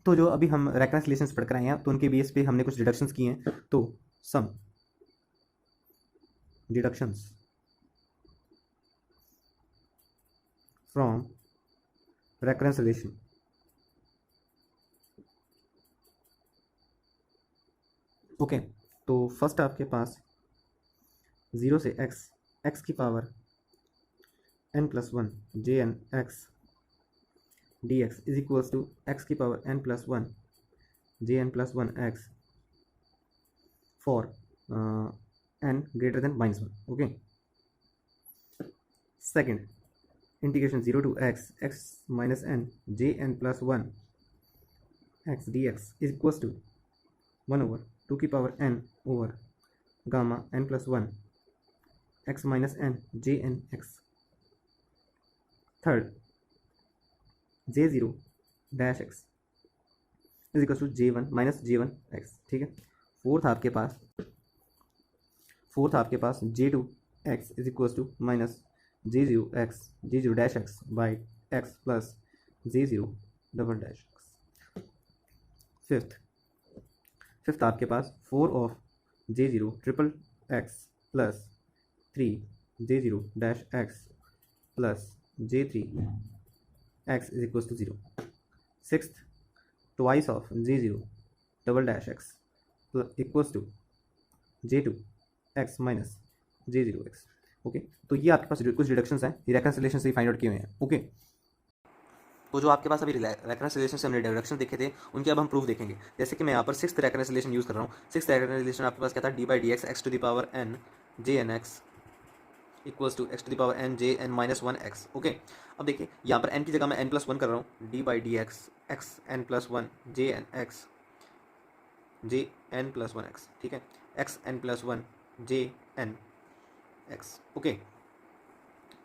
तो जो अभी हम रेकरेंस रिलेशंस पढ़ कर आए हैं तो उनके बेस पे हमने कुछ डिडक्शंस किए हैं। तो some deductions from recurrence relation. Okay, तो फर्स्ट आपके पास 0 से x की power n+1 J N X D X is equals to X की power n+1 J n+1 X for n greater than -1. Okay, second integration 0 to x minus n J n+1 x dx is equals to 1 over 2 की power n over gamma n+1 x minus n J n x। Third j0 dash x is equal to j1 minus j1 x। ठीक है, fourth आपके पास j2 x is equal to minus j0 dash x by x plus j0 double dash x। Fifth आपके पास 4 of j0 triple x plus 3 j0 dash x plus j3 x is equal to 0। Sixth twice of j0 double dash x equals to j2 x minus j0 x। Okay, तो ये आपके पास कुछ reductions हैं, ये reference relation से find out किए हुए हैं। ओके, तो जो आपके पास अभी रेफरेंस रिलेशन से हमने डिडक्शन देखे थे उनके अब हम प्रूफ देखेंगे। जैसे कि मैं यहाँ पर सिक्स्थ रेफरेंस रिलेशन यूज़ कर रहा हूँ। सिक्स्थ रेफरेंस रिलेशन आपके पास क्या था, D by D X X to the power N J N X equals to X to the power N J N minus one X. Okay, अब देखिए यहाँ पर एन की जगह मैं एन प्लस वन कर रहा हूँ, D by D X X N plus one J N X J N plus one x. ठीक है, X N plus one J N X. Okay,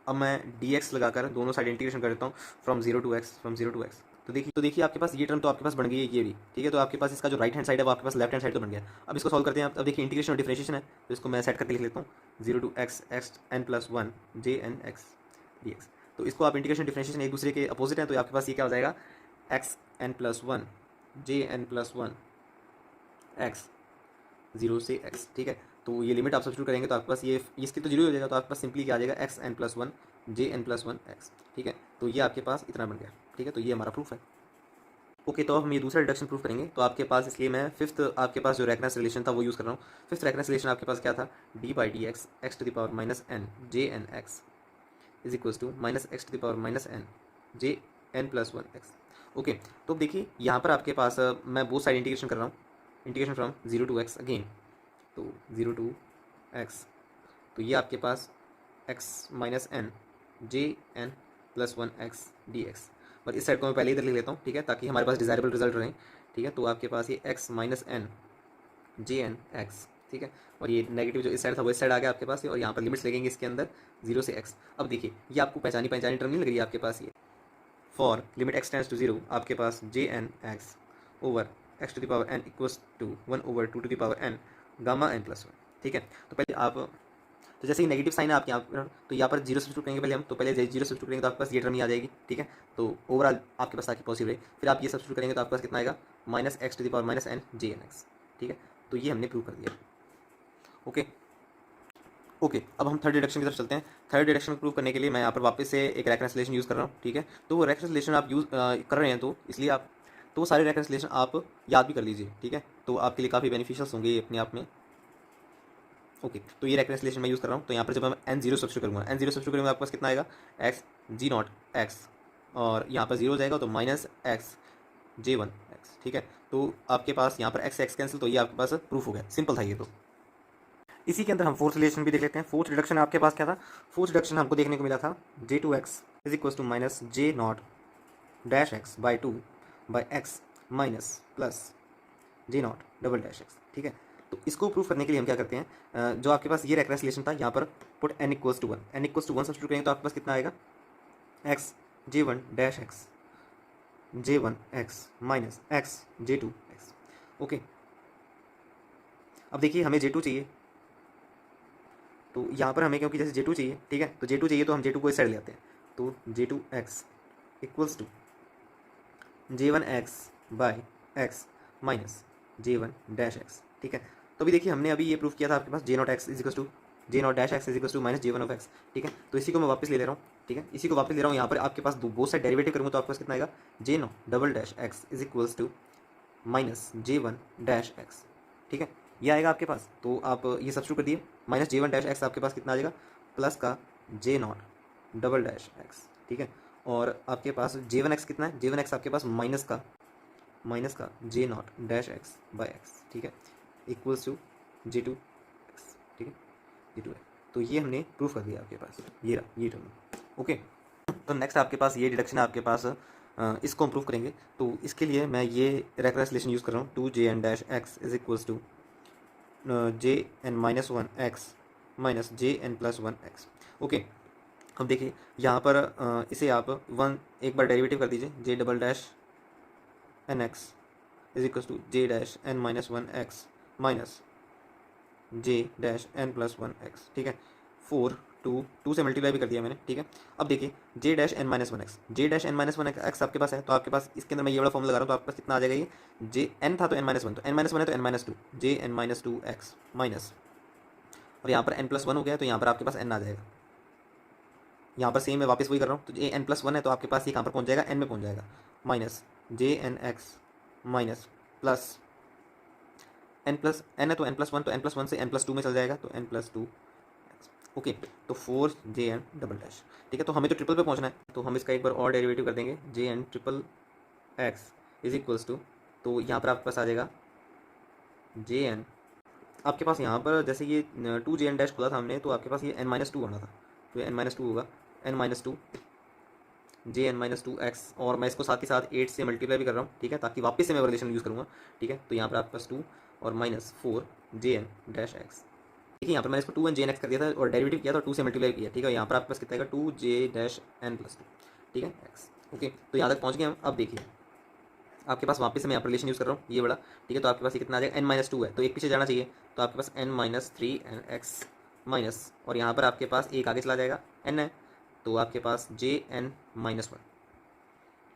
अब मैं डी एक्स लगाकर दोनों साइड इंटीग्रेशन कर देता हूँ फ्रॉम जीरो टू एक्स। तो देखिए आपके पास ये टर्म तो आपके पास बन गई है ये भी। ठीक है, तो आपके पास इसका जो राइट हैंड साइड है वो आपके पास लेफ्ट हैंड साइड तो बन गया। अब इसको सॉल्व करते हैं। अब देखिए इंटीग्रेशन और डिफरेंशिएशन है, तो इसको मैं सेट करके लिख लेता हूँ 0 to x X N plus one J N X D X. तो इसको आप इंटीग्रेशन डिफरेंशिएशन एक दूसरे के अपोजिट है, तो आपके पास ये क्या हो जाएगा, X N plus one J N plus one X 0 से x। ठीक है, तो ये लिमिट आप सब्स्टिट्यूट करेंगे तो आपके पास ये इसकी तो 0 हो जाएगा, तो आपके पास सिंपली क्या आ जाएगा, X N plus one J N plus one x. ठीक है, तो ये आपके पास इतना बन गया। ठीक है, तो ये हमारा प्रूफ है। ओके, तो अब हम ये दूसरा रिडक्शन प्रूफ करेंगे। तो आपके पास इसलिए मैं फिफ्थ आपके पास जो रेफरेंस रिलेशन था वो यूज़ कर रहा हूँ। फिफ्थ रेफरेंस रिलेशन आपके पास क्या था, D by D X X to the power minus N J N x is equals to minus X to the power minus N J N plus one X. Okay, तो देखिए यहाँ पर आपके पास मैं बोथ साइड इंटीग्रेशन कर रहा हूँ, integration from zero to X again, तो 0 to x, तो ये आपके पास x minus N J N plus one X D X. और इस साइड को मैं पहले इधर लिख लेता हूँ। ठीक है, ताकि हमारे पास डिजायरेबल रिजल्ट रहे। ठीक है, तो आपके पास ये x minus N J N X. ठीक है, और ये नेगेटिव जो इस साइड था वो इस साइड आ गया आपके पास, और यहाँ पर लिमिट्स लगेंगे इसके अंदर 0 से x। अब देखिए ये आपको पहचानी टर्म नहीं लग रही है आपके पास, ये for limit x tends to 0 आपके पास J N X over X to the power N equals to 1 over 2 to the power n gamma N plus one. ठीक है, तो पहले आप तो जैसे ही नेगेटिव साइन है आपके यहाँ पर, तो यहाँ पर जीरो सब्स्टिट्यूट करेंगे पहले हम, तो पहले जीरो सब्स्टिट्यूट करेंगे तो आपके पास ये टर्म ही आ जाएगी। ठीक है, तो ओवरऑल आपके पास ताकि पॉसिबल है, फिर आप ये सब्स्टिट्यूट करेंगे तो आपके पास कितना आएगा, minus X to the power minus N J N X. ठीक है, तो ये हमने प्रूव कर दिया। ओके, अब हम थर्ड डिडक्शन की तरफ चलते हैं। थर्ड डिडक्शन प्रूव करने के लिए मैं यहाँ पर वापस से एक रेफरेंस रिलेशन यूज़ कर रहा हूँ। ठीक है, तो वो रेफरेंस रिलेशन आप यूज़ कर रहे हैं, तो इसलिए आप तो वो सारे रेफरेंस रिलेशन आप याद भी कर लीजिए। ठीक है, तो आपके लिए काफ़ी बेनिफिशियल्स होंगे ये अपने आप में। ओके, तो ये रेफरेंस रिलेशन मैं यूज़ कर रहा हूँ। तो यहाँ पर जब मैं एन जीरो सब्स्टिट्यूट करूँगा, आपके पास कितना आएगा, एक्स जी नॉट एक्स, और यहाँ पर जीरो हो जाएगा तो minus X J one x. ठीक है, तो आपके पास यहाँ पर एक्स एक्स कैंसिल, तो ये आपके पास प्रूफ हो गया। सिंपल था ये। तो इसी के अंदर हम फोर्थ रिलेशन भी देख लेते हैं। फोर्थ रिडक्शन आपके पास क्या था, फोर्थ रिडक्शन हमको देखने को मिला था J two x is equal to minus J not dash x by two by x minus plus J not double dash x. ठीक है, तो इसको प्रूफ करने के लिए हम क्या करते हैं, जो आपके पास ये रेफरेंस रिलेशन था यहाँ पर put N equals to one substitute करेंगे तो आपके पास कितना आएगा, X J one dash X J one x minus X J two X. Okay, अब देखिए हमें जे टू चाहिए, तो यहाँ पर हमें क्योंकि जैसे जे टू चाहिए, ठीक है, तो जे टू चाहिए तो हम जे टू को इस साइड ले आते हैं, तो J two x equals to J one x by x minus J one dash x. ठीक है, तो अभी देखिए हमने अभी ये प्रूफ किया था आपके पास J not x is equal to J not dash x is equal to minus J one of x. ठीक है, तो इसी को मैं वापस ले रहा हूँ। ठीक है, इसी को वापस ले रहा हूँ। यहाँ पर आपके पास बोथ साइड डेरिवेटिव करूँगा तो आपके पास कितना आएगा, J not double dash x is equals to minus J one dash x. ठीक है, ये आएगा आपके पास। तो आप ये सब्स्टिट्यूट कर दिए, minus J one dash x आपके पास कितना आ जाएगा, प्लस का J not double dash x. ठीक है, और आपके पास जे वन एक्स कितना है, जे वन एक्स आपके पास माइनस का J not dash x by x. ठीक है, equals to J two x. ठीक है, जे टू एक्स। तो ये हमने प्रूफ कर दिया आपके पास, ये रहा ये टर्म। ओके, तो नेक्स्ट आपके पास ये डिडक्शन है आपके पास, इसको हम प्रूफ करेंगे। तो इसके लिए मैं ये रेफरेंस रिलेशन यूज़ कर रहा हूँ, two J N dash x is equals to J N minus one x minus J N plus one X. Okay, अब देखिए यहाँ पर इसे आप वन एक बार डेरिवेटिव कर दीजिए, J double dash n x is equals to J dash n minus one x minus J dash N plus one x. ठीक है, फोर टू से मल्टीप्लाई भी कर दिया मैंने। ठीक है, अब देखिए J dash n minus one x, J dash n minus one x आपके पास है, तो आपके पास इसके अंदर मैं ये वाला फॉर्म लगा रहा हूँ, तो आपके पास कितना आ जाएगा, ये जे एन था तो एन माइनस वन, तो एन माइनस वन है तो N minus two, J N minus two X minus, और यहाँ पर एन प्लस वन हो गया तो यहाँ पर आपके पास एन आ जाएगा। यहाँ पर सेम मैं वापस वही कर रहा हूँ, तो जे एन प्लस वन है तो आपके पास ये कहाँ पर पहुँच जाएगा, एन में पहुँच जाएगा, minus J N x minus plus N plus N है तो एन प्लस वन, तो एन प्लस वन से एन प्लस टू में चल जाएगा, तो एन प्लस टू। ओके, तो four J N double dash. ठीक है, तो हमें तो ट्रिपल पे पहुंचना है, तो हम इसका एक बार और डेरिवेटिव कर देंगे, J N triple X is equals to, तो यहाँ पर आपके पास आ जाएगा जे एन, आपके पास यहाँ पर जैसे ये टू जे एन डैश खुला था हमने, तो आपके पास ये एन माइनस टू आना था, तो एन माइनस टू होगा, N minus two J N minus two X, और मैं इसको साथ ही साथ एट से मल्टीप्लाई भी कर रहा हूँ। ठीक है, ताकि वापस से मैं रिलेशन यूज़ करूँगा। ठीक है, तो यहाँ पर आपके पास टू और minus four J N dash X. देखिए यहाँ पर मैंने इसको two N J N X कर दिया था और डेरिवेटिव किया था, टू से मल्टीप्लाई किया। ठीक है, यहाँ पर आपके पास कितना आएगा, two J dash N plus two. ठीक है, एक्स। ओके, तो यहाँ तक पहुँच गए हम। अब देखिए आपके पास वापस से मैं यहाँ पर रिलेशन यूज़ कर रहा हूँ, ये बड़ा। ठीक है, तो आपके पास ये कितना आ जाएगा, एन माइनस टू है तो एक पीछे जाना चाहिए, तो आपके पास n minus three n x minus, और यहाँ पर आपके पास एक आगे चला जाएगा, एन है तो आपके पास J N minus one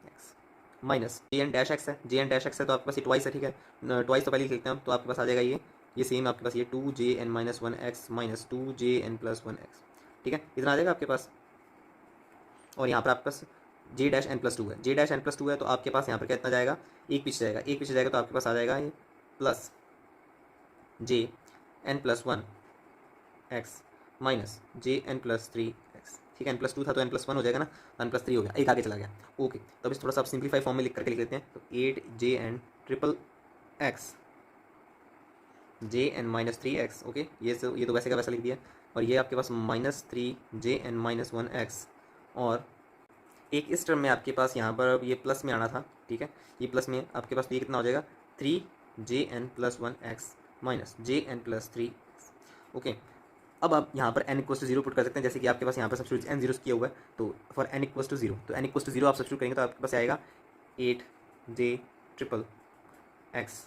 x minus J N dash x है, जे एन डैश एक्स है तो आपके पास ये ट्वाइस है। ठीक है, ट्वाइस तो पहले ही लिखते हैं हम, तो आपके पास आ जाएगा ये सेम आपके पास ये two J N minus one x minus two J N plus one x. ठीक है, इतना आ जाएगा आपके पास, और यहाँ पर आपके पास जे डैश एन प्लस टू है, जे डैश एन प्लस टू है तो आपके पास यहाँ पर कितना जाएगा, एक पीछे जाएगा, एक पीछे जाएगा तो आपके पास आ जाएगा ये plus J N plus one x minus J N plus three X. ठीक है, एन प्लस टू था तो एन प्लस वन हो जाएगा ना, एन प्लस थ्री हो गया, एक आगे चला गया। ओके, तो अब इस थोड़ा सा आप सिंप्लीफाई फॉर्म में लिख करके लिख लेते हैं, तो eight J N triple x J N minus three X. Okay, ये तो वैसे का वैसा लिख दिया, और ये आपके पास minus three J N minus one x, और एक इस टर्म में आपके पास यहाँ पर ये प्लस में आना था। ठीक है, ये प्लस में आपके पास तो ये कितना हो जाएगा, three J N plus one x minus J N plus three X. Okay, अब आप यहाँ पर n equal to zero put कर सकते हैं, जैसे कि आपके पास यहाँ पर सब्स्टिट्यूट n जीरो किया हुआ है, तो for n equal to zero, तो n इक्वल टू जीरो आप सब्स्टिट्यूट करेंगे तो आपके पास आएगा eight J triple x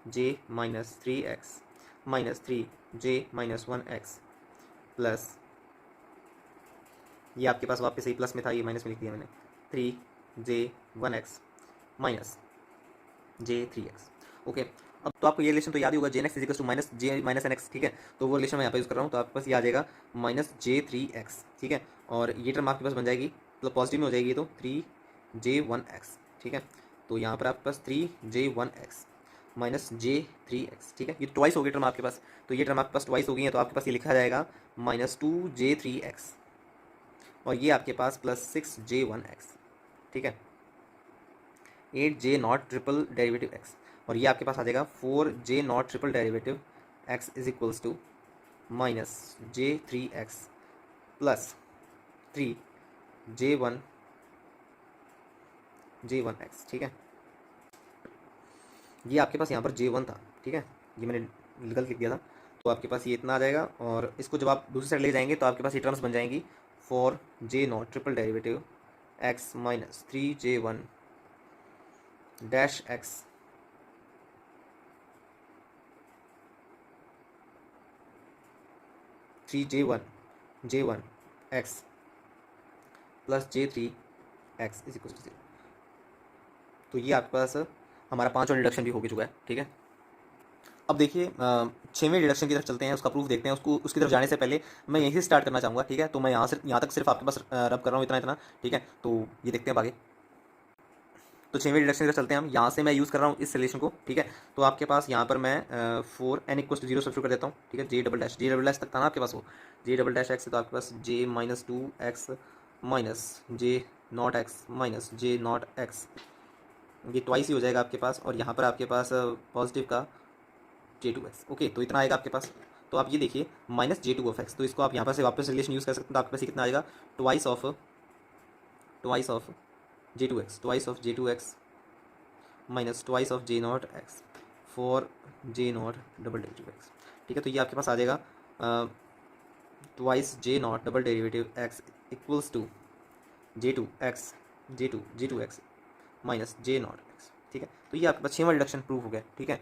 J minus three x minus three J minus one x plus, ये आपके पास वापस ही प्लस में था, ये माइनस में लिख दिया मैंने, three J one x minus J three X. Okay, अब तो आपको ये रिलेशन तो याद ही होगा, J N X equals to minus J minus N X. ठीक है, तो वो रिलेशन मैं यहाँ पे यूज़ कर रहा हूँ, तो आपके पास ये आ जाएगा माइनस जे थ्री एक्स। ठीक है, और ये टर्म आपके पास बन जाएगी, मतलब पॉजिटिव में हो जाएगी, तो थ्री जे वन एक्स। ठीक है, तो यहाँ पर आपके पास three J one x minus J three X. ठीक है, ये ट्वाइस हो गई टर्म आपके पास, तो ये टर्म आपके पास ट्वाइस हो गई है, तो आपके पास ये लिखा जाएगा minus two J three X, और ये आपके पास plus six J one x. ठीक है, eight J not triple derivative X, और ये आपके पास आ जाएगा four J not triple derivative X is equals to minus J three X plus three J one x. ठीक है, ये आपके पास यहाँ पर जे वन था। ठीक है, ये मैंने गलत लिख दिया था, तो आपके पास ये इतना आ जाएगा, और इसको जब आप दूसरी साइड ले जाएंगे तो आपके पास ये टर्म्स बन जाएंगी, four J not triple derivative X minus three J one dash X three J one x plus J three X is equal to zero. तो ये आपके पास हमारा 5वां डिडक्शन भी हो चुका है, ठीक है। अब देखिए 6वें डिडक्शन की तरफ चलते हैं, उसका प्रूफ देखते हैं। उसको उसकी तरफ जाने से पहले मैं यहीं से स्टार्ट करना चाहूँगा, ठीक है। तो मैं यहाँ तक सिर्फ आपके पास रब कर रहा हूँ, इतना इतना, ठीक है। तो ये देखते हैं अब आगे। तो 6वें डिडक्शन की तरफ चलते हैं हम। यहाँ से मैं यूज़ कर रहा हूँ इस रिलेशन को, ठीक है। तो आपके पास यहाँ पर मैं 4n = 0 सब्स्टिट्यूट कर देता हूँ, ठीक है। जे डबल डैश तक था ना आपके पास वो, जे डबल डैश एक्स, तो आपके पास j-2x minus j0x minus j0x, ये ट्वाइस ही हो जाएगा आपके पास। और यहाँ पर आपके पास पॉजिटिव का j2x, ओके। तो इतना आएगा आपके पास। तो आप ये देखिए -j2 of x, तो इसको आप यहाँ पर से वापस रिलेशन यूज़ कर सकते हैं। तो आपके पास ये कितना आएगा, twice of j2x, twice of j2x minus twice of j0x for j0 double derivative x, ठीक है। तो ये आपके पास आ जाएगा twice j0 double derivative x equals to j2 x minus j0 x, ठीक है। तो ये आपके पास 6वां डिडक्शन प्रूव हो गया, ठीक है।